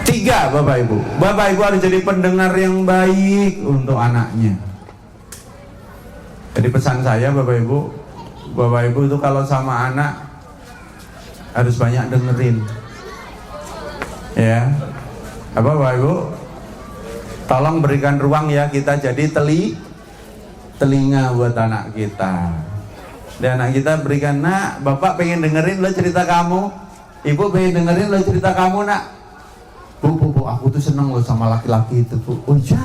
Tiga, Bapak Ibu. Bapak Ibu harus jadi pendengar yang baik untuk anaknya. Jadi pesan saya Bapak Ibu itu kalau sama anak harus banyak dengerin. Ya. Apa Bapak Ibu? Tolong berikan ruang ya, kita jadi telinga buat anak kita. Dan anak kita berikan, nak, Bapak pengen dengerin lo cerita kamu, Ibu pengen dengerin lo cerita kamu, nak. Bu, aku tuh seneng lo sama laki-laki itu, Bu. Oh iya.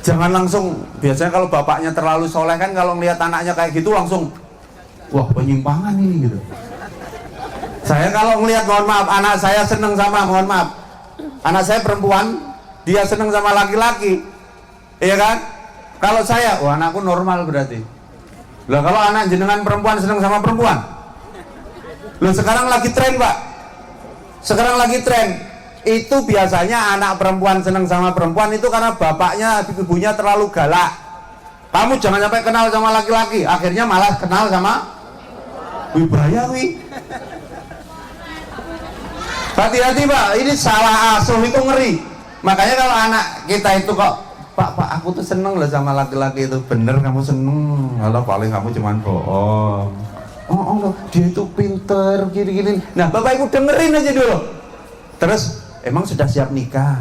Jangan langsung, biasanya kalau bapaknya terlalu soleh kan, kalau ngelihat anaknya kayak gitu langsung, wah penyimpangan ini gitu. Saya kalau ngelihat, mohon maaf, anak saya seneng sama, mohon maaf, anak saya perempuan, dia seneng sama laki-laki, iya kan? Kalau saya, wah anakku normal berarti. Lah kalau anak jenengan perempuan seneng sama perempuan, loh sekarang lagi tren Pak, sekarang lagi tren. Itu biasanya anak perempuan seneng sama perempuan itu karena bapaknya, ibunya terlalu galak. Kamu jangan sampai kenal sama laki-laki, akhirnya malah kenal sama bahaya wi. Hati-hati Pak, ini salah asuh itu ngeri. Makanya kalau anak kita itu kok, Pak aku tuh seneng loh sama laki-laki itu. Bener kamu seneng, kalau paling kamu cuman bohong. Oh, dia itu pinter gini-gini. Nah Bapak Ibu dengerin aja dulu. Terus emang sudah siap nikah?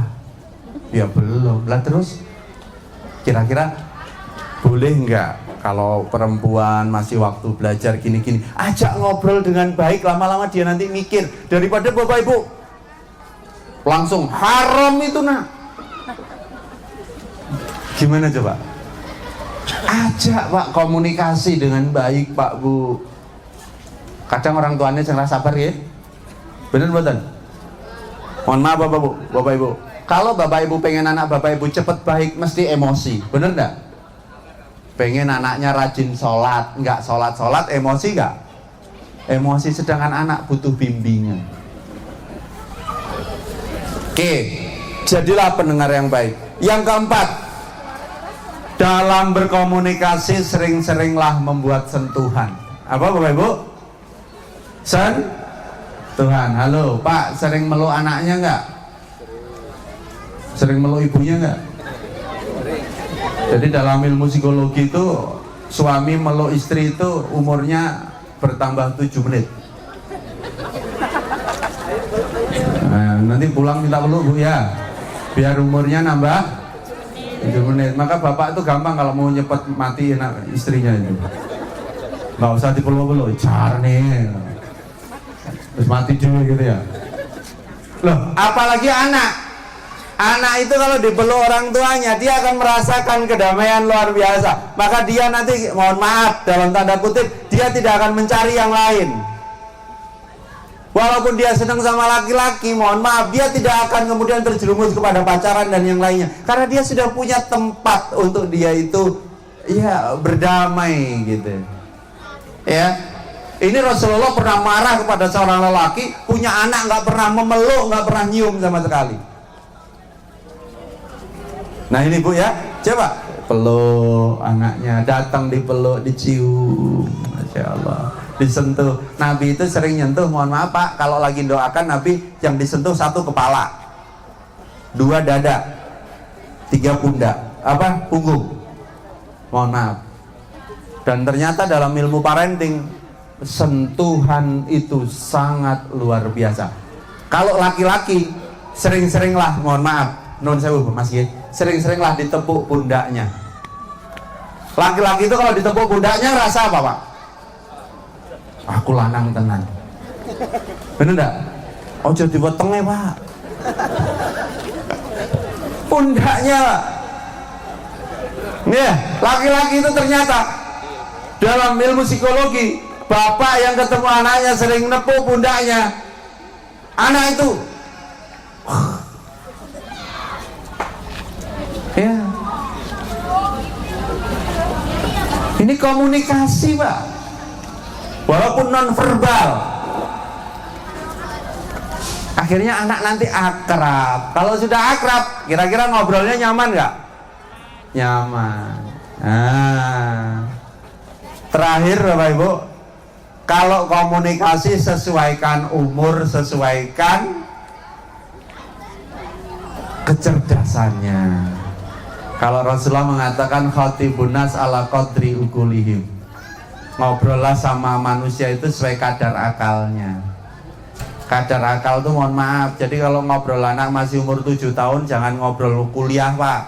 Ya belum. Lah terus kira-kira boleh nggak kalau perempuan masih waktu belajar gini-gini, ajak ngobrol dengan baik, lama-lama dia nanti mikir. Daripada Bapak Ibu langsung haram itu nak. Gimana coba? Ajak Pak, komunikasi dengan baik Pak Bu. Kadang orang tuanya jangan sabar ya. Bener buatan? Mohon maaf Bapak Ibu. Kalau Bapak Ibu pengen anak Bapak Ibu cepet baik, mesti emosi. Bener enggak? Pengen anaknya rajin sholat, enggak sholat, emosi enggak? Emosi, sedangkan anak butuh bimbingan. Oke, jadilah pendengar yang baik. Yang keempat, dalam berkomunikasi sering-seringlah membuat sentuhan. Apa Bapak Ibu? Tuhan, halo Pak, sering meluk anaknya enggak? Sering meluk ibunya enggak? Jadi dalam ilmu psikologi itu, suami meluk istri itu umurnya bertambah 7 menit. Nah, nanti pulang minta peluk Bu ya, biar umurnya nambah 7 menit. Maka bapak itu gampang kalau mau nyepet mati anak istrinya itu, nggak usah dipeluk-peluk, jar nih terus mati dulu gitu ya. Loh, apalagi anak itu kalau dipeluk orang tuanya, dia akan merasakan kedamaian luar biasa. Maka dia nanti, mohon maaf dalam tanda kutip, dia tidak akan mencari yang lain. Walaupun dia senang sama laki-laki, mohon maaf, dia tidak akan kemudian terjerumus kepada pacaran dan yang lainnya, karena dia sudah punya tempat untuk dia itu ya berdamai gitu ya. Ini Rasulullah pernah marah kepada seorang lelaki punya anak nggak pernah memeluk, nggak pernah nyium sama sekali. Nah ini Bu ya, coba peluk anaknya, datang dipeluk, dicium, Masya Allah, disentuh. Nabi itu sering nyentuh, mohon maaf Pak, kalau lagi doakan Nabi yang disentuh 1 kepala, 2 dada, 3 pundak, punggung, mohon maaf. Dan ternyata dalam ilmu parenting, sentuhan itu sangat luar biasa. Kalau laki-laki sering-seringlah, mohon maaf, non sewu Mas Ye, sering-seringlah ditepuk pundaknya. Laki-laki itu kalau ditepuk pundaknya rasa apa Pak? Aku lanang tenan. Bener enggak? Ojo diwetenge Pak. Pundaknya. Nih, laki-laki itu ternyata dalam ilmu psikologi, bapak yang ketemu anaknya sering nepuk pundaknya, anak itu ya, ini komunikasi Pak, walaupun non verbal. Akhirnya anak nanti akrab. Kalau sudah akrab, kira-kira ngobrolnya nyaman nggak? Nyaman. Nah, terakhir Bapak Ibu, kalau komunikasi sesuaikan umur, sesuaikan kecerdasannya. Kalau Rasulullah mengatakan khatibun nas ala qadri ukulihim, ngobrollah sama manusia itu sesuai kadar akalnya. Kadar akal tuh mohon maaf, jadi kalau ngobrol anak masih umur 7 tahun jangan ngobrol kuliah pak.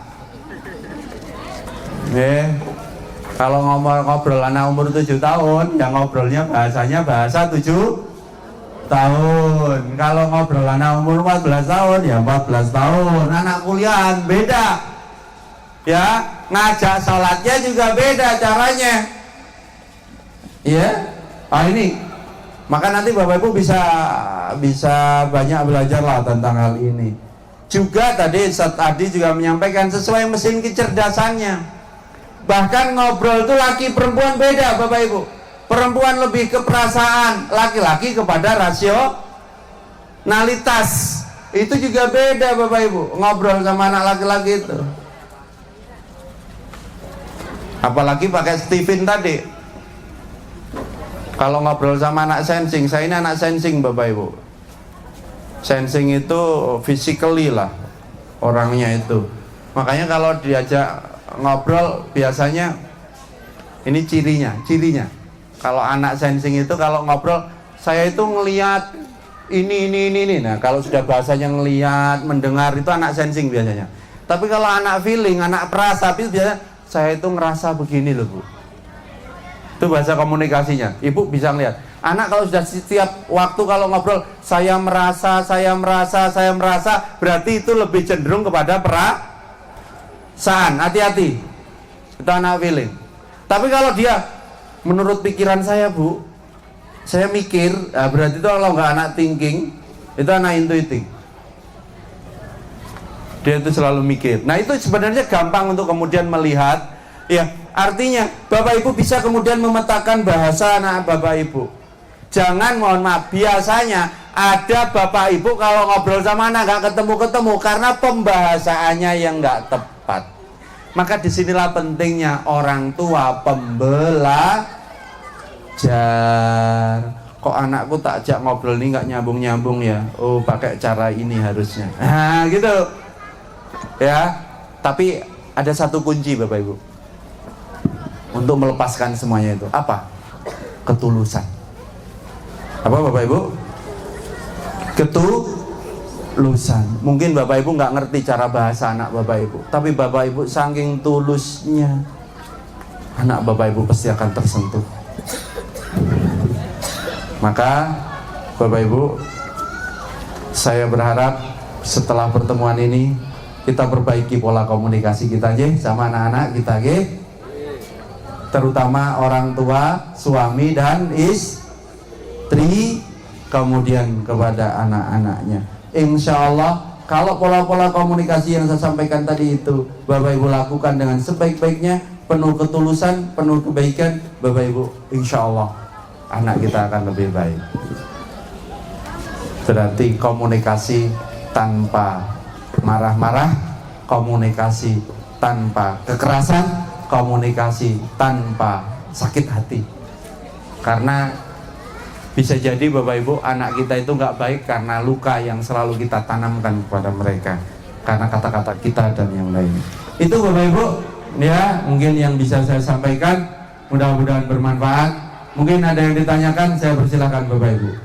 Kalau ngobrol anak umur 7 tahun ya ngobrolnya bahasanya bahasa 7 tahun. Kalau ngobrol anak umur 14 tahun ya 14 tahun. Anak kuliah beda ya, ngajak sholatnya juga beda caranya ya. Ini maka nanti Bapak Ibu bisa banyak belajar lah tentang hal ini. Juga tadi Ustaz Adi juga menyampaikan sesuai mesin kecerdasannya. Bahkan ngobrol itu laki perempuan beda Bapak Ibu. Perempuan lebih ke perasaan, laki-laki kepada rasionalitas. Itu juga beda Bapak Ibu, ngobrol sama anak laki-laki itu. Apalagi pakai Steven tadi. Kalau ngobrol sama anak sensing, saya ini anak sensing Bapak Ibu. Sensing itu physically lah orangnya itu. Makanya kalau diajak ngobrol biasanya ini cirinya. Kalau anak sensing itu kalau ngobrol, saya itu ngelihat ini. Nah, kalau sudah bahasanya ngelihat, mendengar itu anak sensing biasanya. Tapi kalau anak feeling, anak perasa, itu biasanya saya itu ngerasa begini loh Bu. Itu bahasa komunikasinya. Ibu bisa ngelihat. Anak kalau sudah setiap waktu kalau ngobrol, saya merasa, berarti itu lebih cenderung kepada perasaan. Hati-hati. Itu anak feeling. Tapi kalau dia menurut pikiran saya Bu, saya mikir, berarti itu kalau nggak anak thinking, itu anak intuiting. Dia itu selalu mikir. Nah itu sebenarnya gampang untuk kemudian melihat. Ya, artinya Bapak Ibu bisa kemudian memetakan bahasa anak Bapak Ibu. Jangan, mohon maaf, biasanya ada Bapak Ibu kalau ngobrol sama anak nggak ketemu karena pembahasaannya yang nggak tepat. Maka disinilah pentingnya orang tua pembelajar. Kok anakku tak ajak ngobrol ini nggak nyambung ya? Oh, pakai cara ini harusnya. Nah, gitu. Ya, tapi ada satu kunci Bapak Ibu untuk melepaskan semuanya itu. Apa? Ketulusan. Apa Bapak Ibu? Ketulusan. Mungkin Bapak Ibu nggak ngerti cara bahasa anak Bapak Ibu, tapi Bapak Ibu saking tulusnya, anak Bapak Ibu pasti akan tersentuh. Maka Bapak Ibu, saya berharap setelah pertemuan ini kita perbaiki pola komunikasi kita aja sama anak-anak kita aja, terutama orang tua, suami dan istri, kemudian kepada anak-anaknya. Insya Allah kalau pola-pola komunikasi yang saya sampaikan tadi itu Bapak Ibu lakukan dengan sebaik-baiknya, penuh ketulusan, penuh kebaikan, Bapak Ibu, insya Allah anak kita akan lebih baik. Berarti komunikasi tanpa marah-marah, komunikasi tanpa kekerasan, komunikasi tanpa sakit hati. Karena bisa jadi Bapak Ibu anak kita itu nggak baik karena luka yang selalu kita tanamkan kepada mereka, karena kata-kata kita dan yang lain. Itu Bapak Ibu ya, mungkin yang bisa saya sampaikan, mudah-mudahan bermanfaat. Mungkin ada yang ditanyakan, saya persilahkan Bapak Ibu.